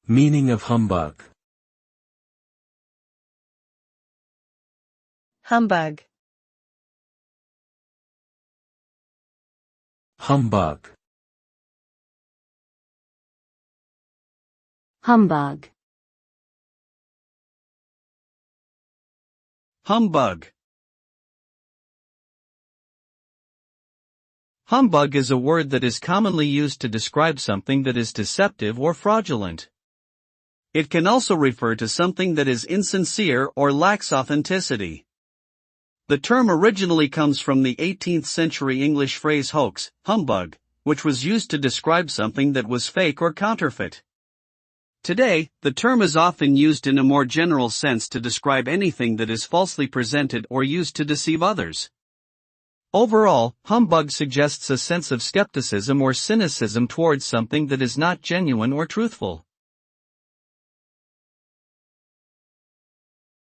Meaning of humbug. Humbug. Humbug. Humbug. Humbug. Humbug is a word that is commonly used to describe something that is deceptive or fraudulent. It can also refer to something that is insincere or lacks authenticity. The term originally comes from the 18th century English phrase hoax, humbug, which was used to describe something that was fake or counterfeit. Today, the term is often used in a more general sense to describe anything that is falsely presented or used to deceive others. Overall, humbug suggests a sense of skepticism or cynicism towards something that is not genuine or truthful.